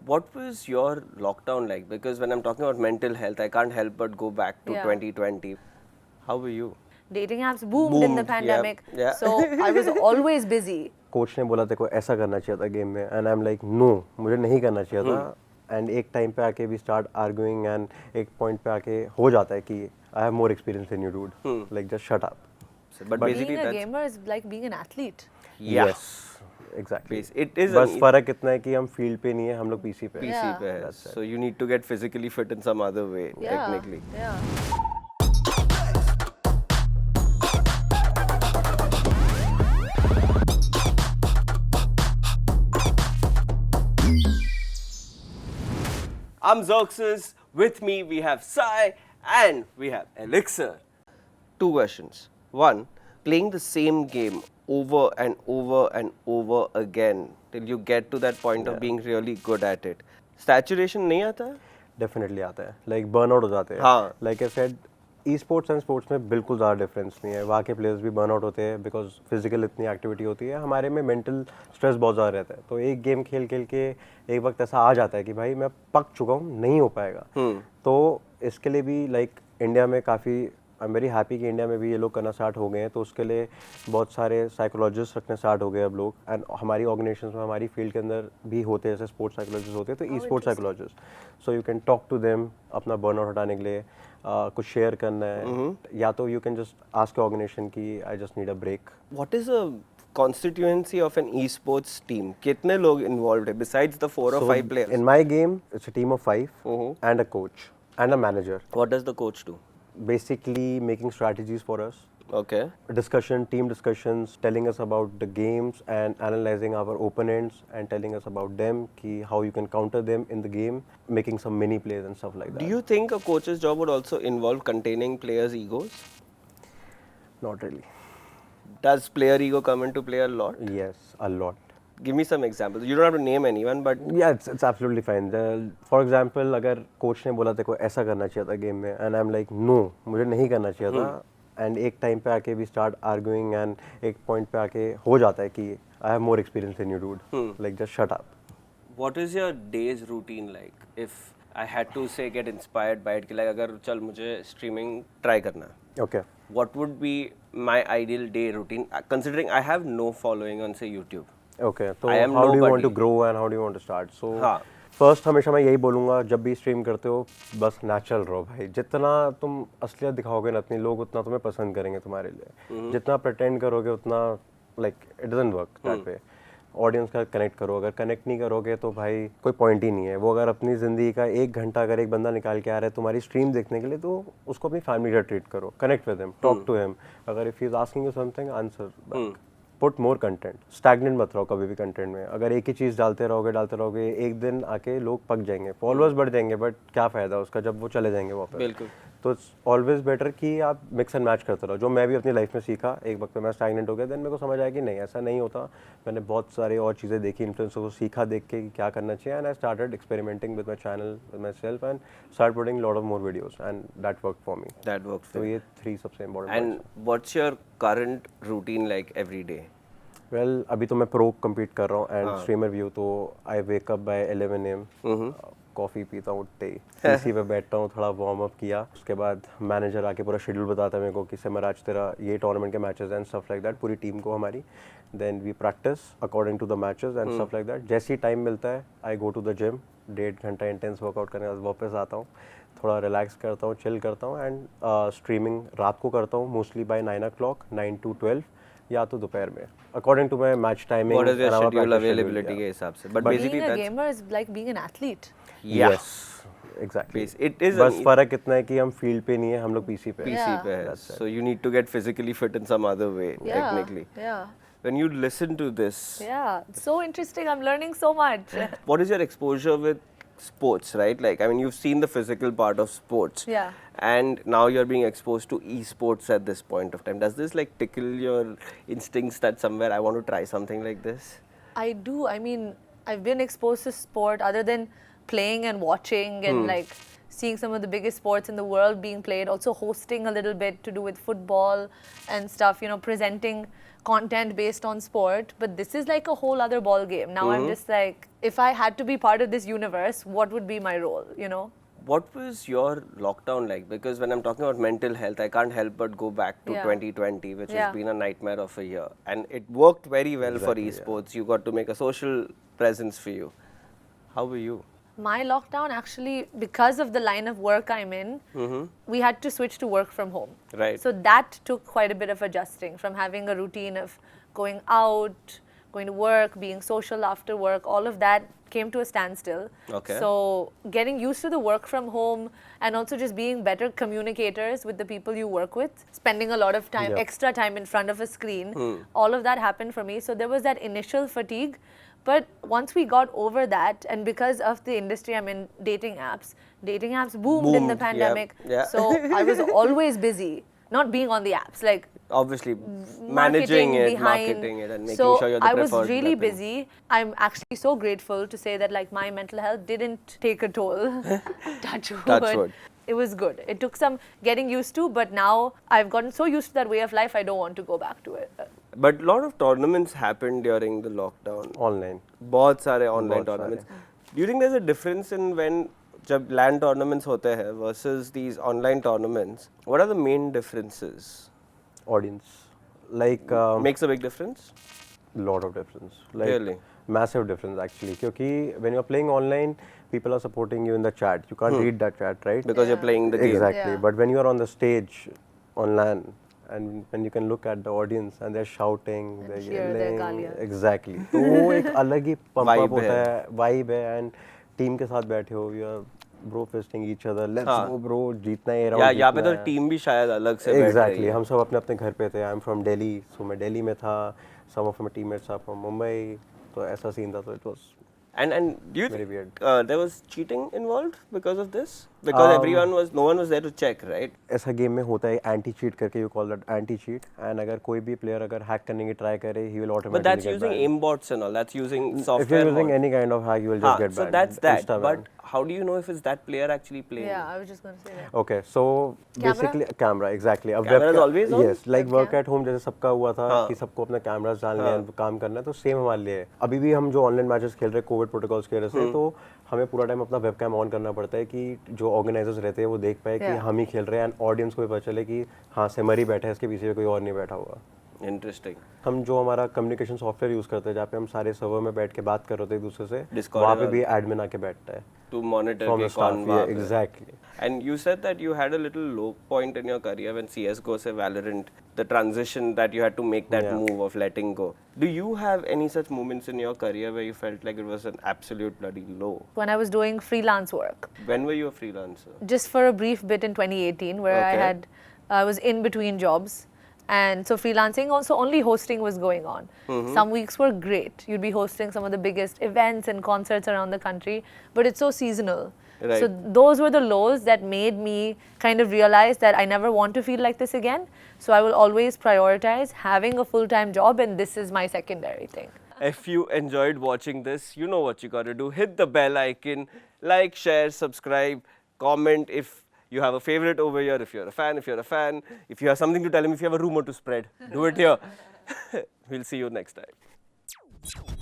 What was your lockdown like? Because when I'm talking about mental health, I can't help but go back to 2020. How were you? Dating apps boomed in the pandemic, yeah. so I was always busy. Coach ने बोला तेरे को ऐसा करना चाहिए था game में and I am like no मुझे नहीं करना चाहिए था एंड एक टाइम पे आके वी स्टार्ट आर्ग्यूइंग एंड एक पॉइंट पे आके हो जाता है कि I have more experience than you dude like just shut up But basically Being a that's gamer is like being an athlete. yeah. Exactly It is बस फर्क इतना है कि हम फील्ड पे नहीं है हम लोग पीसी पे हैं PC Yeah. पे है. So you need to get physically fit in some other way, technically. Yeah. I'm Xerxes. With me we have Psy and we have Elixir. Two questions. One, playing the same game over and over and over again till you get to that point of being really good at it. Saturation नहीं आता है? Definitely आता है like burnout हो जाते हैं हाँ. Like I said e sports and sports में बिल्कुल ज़्यादा डिफरेंस नहीं है वहाँ के प्लेयर्स भी बर्नआउट होते हैं बिकॉज फिजिकल इतनी एक्टिविटी होती है हमारे में मेंटल स्ट्रेस बहुत ज़्यादा रहता है तो एक गेम खेल खेल के एक वक्त ऐसा आ जाता है कि भाई मैं पक चुका हूँ नहीं हो पाएगा तो इसके लिए भी लाइक इंडिया में काफ़ी आई एम वेरी हैप्पी कि इंडिया में भी ये लोग करना स्टार्ट हो गए हैं तो उसके लिए बहुत सारे साइकोलॉजिस्ट रखने स्टार्ट हो गए अब लोग एंड हमारी ऑर्गेनाइजेशन में हमारी फील्ड के अंदर भी होते हैं जैसे स्पोर्ट्स साइकोलॉजिस्ट होते हैं तो e sports psychologist so you can talk to them अपना बर्नआउट हटाने के लिए कुछ शेयर करना है या तो you can just ask organization की I just need a break What is a constituency of an esports team? कितने लोग involved है besides the 4 or 5 players? in my game it's a team of 5 and a coach and a manager What does the coach do? basically making strategies for us Okay. team discussions, telling us about the games and analyzing our opponents and telling us about them, how you can counter them in the game, making some mini plays and stuff like that. Do you think a coach's job would also involve containing players' egos? Not really. Does player ego come into play a lot? Yes, a lot. Give me some examples. You don't have to name anyone, but Yeah, it's absolutely fine. For example, अगर coach ने बोला तेरे को ऐसा करना चाहिए था game में and I'm like no मुझे नहीं करना चाहिए था एंड एक टाइम पे आके वी स्टार्ट आर्ग्यूइंग एंड एक पॉइंट पे आके हो जाता है कि I have more experience than you dude like just shut up what is your day's routine like? If I had to say get inspired by it, कि like अगर चल मुझे streaming try करना है, okay what would be my ideal day routine? Considering I have no following on say YouTube. Okay तो I am how do you want nobody. To grow and how do you want to start so हाँ. First हमेशा मैं यही बोलूँगा जब भी stream करते हो बस नेचुरल रहो भाई जितना तुम असलियत दिखाओगे ना अपनी लोग उतना तुम्हें पसंद करेंगे तुम्हारे लिए जितना प्रटेंड करोगे उतना like it doesn't work that way audience का कनेक्ट करो अगर कनेक्ट नहीं करोगे तो भाई कोई पॉइंट ही नहीं है वो अगर अपनी ज़िंदगी का 1 घंटा अगर एक बंदा निकाल के आ रहा है तुम्हारी स्ट्रीम देखने के लिए तो उसको अपनी फैमिली का ट्रीट करो connect with him talk to him अगर if he is asking you something answer put more content stagnant मत रहो कभी भी कंटेंट में अगर एक ही चीज़ डालते रहोगे एक दिन आके लोग पक जाएंगे फॉलोअर्स बढ़ जाएंगे बट क्या फ़ायदा उसका जब वो चले जाएंगे वापस बिल्कुल. तो इट्स ऑलवेज बेटर कि आप मिक्स एंड मैच करते रहो जो मैं भी अपनी लाइफ में सीखा एक वक्त पे मैं स्टैग्नेंट हो गया देन मेरे को समझ आया कि नहीं ऐसा नहीं होता मैंने बहुत सारे और चीज़ें देखी इन्फ्लुएंसर को सीखा देख के कि क्या करना चाहिए and I started experimenting with my channel with my self and start putting lot of more videos and that work for me That works. तो ये 3 सबसे important And what's your current routine like every day? Well अभी तो मैं pro compete कर रहा हूँ and streamer भी हूँ तो I wake up by 11 AM coffee पीता हूँ उठते ही पीसी पे बैठता हूँ थोड़ा वार्म अप किया उसके बाद मैनेजर आके पूरा शेड्यूल बताता है मेरे को कि सिमर आज तेरा ये टूर्नामेंट के matches and stuff like that पूरी टीम को हमारी then we practice according to the matches and stuff like that जैसे ही टाइम मिलता है I go to the gym 1.5 घंटा इंटेंस वर्कआउट करने के बाद वापस आता हूँ थोड़ा रिलैक्स करता हूँ चिल करता हूँ एंड स्ट्रीमिंग रात को करता हूँ मोस्टली बाय 9 o'clock 9 to 12 या तो दोपहर में according to my match timing What is your schedule availability के हिसाब से? But basically Being a that's gamer is like being an athlete. yeah. Exactly It is बस फर्क इतना है कि हम फील्ड पे नहीं है हम लोग पीसी पे हैं। PC पे है. So you need to get physically fit in some other way, Yeah. technically. Yeah. When you listen to this, Yeah. So interesting. I'm learning so much. what is your exposure with sports, right? Like, I mean, you've seen the physical part of sports. Yeah. And now you're being exposed to esports at this point of time. Does this like tickle your instincts that somewhere I want to try something like this? I do. I mean, I've been exposed to sport other than playing and watching and like seeing some of the biggest sports in the world being played, also hosting a little bit to do with football and stuff, you know, presenting content based on sport, but this is like a whole other ball game. Now I'm just like, if I had to be part of this universe, what would be my role, you know? What was your lockdown like? Because when I'm talking about mental health, I can't help but go back to Yeah. 2020, which Yeah. has been a nightmare of a year. And it worked very well Exactly, for esports. You got to make a social presence for you. How were you? My lockdown actually, because of the line of work I'm in, we had to switch to work from home. Right. So that took quite a bit of adjusting from having a routine of going out, going to work, being social after work, all of that came to a standstill. Okay. So getting used to the work from home and also just being better communicators with the people you work with, spending a lot of time, Yep. extra time in front of a screen, all of that happened for me. So there was that initial fatigue. But once we got over that, and because of the industry I'm in, dating apps boomed in the Boomed, pandemic. yeah. So I was always busy, not being on the apps, like Obviously, managing it, marketing it, and making so sure you're the I was preferred really weapon. busy. I'm actually so grateful to say that like my mental health didn't take a toll. Touch wood. Touch wood. It was good. It took some getting used to, but now I've gotten so used to that way of life, I don't want to go back to it. But a lot of tournaments happened during the lockdown. Online. बहुत सारे online बहुत tournaments. Do you think there's a difference in when जब LAN tournaments होते हैं versus these online tournaments? What are the main differences? Audience. Like, Makes a big difference? lot of difference. Like, Really? massive difference actually. Because when you're playing online, people are supporting you in the chat. You can't read that chat, right? Because you're playing the game. Exactly. Yeah. But when you're on the stage on LAN, and when you can look at the audience and they're shouting, they're hear their yelling, गालियाँ. exactly. तो वो एक अलग ही pump Vibe up होता है. है, vibe है, and team के साथ बैठे हो, you're bro fisting each other, let's हाँ. go bro, जीतना है, round या यहाँ पे जीतना तो है. टीम भी शायद अलग से बैठ रही Exactly. है. हम सब अपने अपने घर पे थे. I'm from Delhi, so मैं दिल्ली में था. Some of my teammates are from Mumbai. तो ऐसा सीन था, तो it was And do you very think weird. there was cheating involved because of this? Because no one was there to check, right? ऐसा game में होता है anti cheat करके, you call that anti cheat, and अगर कोई भी player अगर hack करने की ट्राई करे, he will But automatically that's get using banned. aimbots and all. That's using If software. you're using mod. any kind of hack, you will just हाँ, get so banned. that's that. Insta But ban. how do you know if it's that player actually playing? Yeah, I was just going to say that. Okay, so Camera? basically camera, exactly. अब Camera is webcam- always on? Yes, like work at home जैसे सबका हुआ था हाँ. कि सबको अपने cameras डालने हैं, काम करना है, तो सेम हमारे लिए है. अभी भी हम जो ऑनलाइन मैचेस खेल रहे हैं कोविड प्रोटोकॉल्स की वजह से, तो हमें पूरा टाइम अपना वेबकैम ऑन करना पड़ता है कि जो ऑर्गेनाइजर्स रहते हैं वो देख पाए कि Yeah. हम ही खेल रहे हैं, एंड ऑडियंस को भी पता चले कि हाँ सिमर ही बैठा है, इसके पीछे कोई और नहीं बैठा हुआ. Interesting. हम जो हमारा कम्युनिकेशन सॉफ्टवेयर यूज करते हैं जहाँ पे हम सारे सर्वर में बैठ के बात कर रहे होते हैं एक दूसरे से, Discord वहाँ and पे all. भी एडमिन आके बैठता है. To monitor From कि the staff, कौन वहाँ yeah, पे है. exactly. And you said that you had a little low point in your career when CS:GO से Valorant, the transition that you had to make that Yeah. move of letting go. Do you have any such moments in your career where you felt like it was an absolute bloody low? When I was doing freelance work, When were you a freelancer? just for a brief bit in 2018 where Okay. I was in between jobs, and so freelancing also only hosting was going on. Some weeks were great, you'd be hosting some of the biggest events and concerts around the country, but it's so seasonal. Right. So those were the lows that made me kind of realize that I never want to feel like this again, so I will always prioritize having a full-time job, and this is my secondary thing. If you enjoyed watching this, you know what you got to do. Hit the bell icon, like, share, subscribe, comment if you have a favorite over here, if you're a fan, if you have something to tell him, if you have a rumor to spread, do it here. We'll see you next time.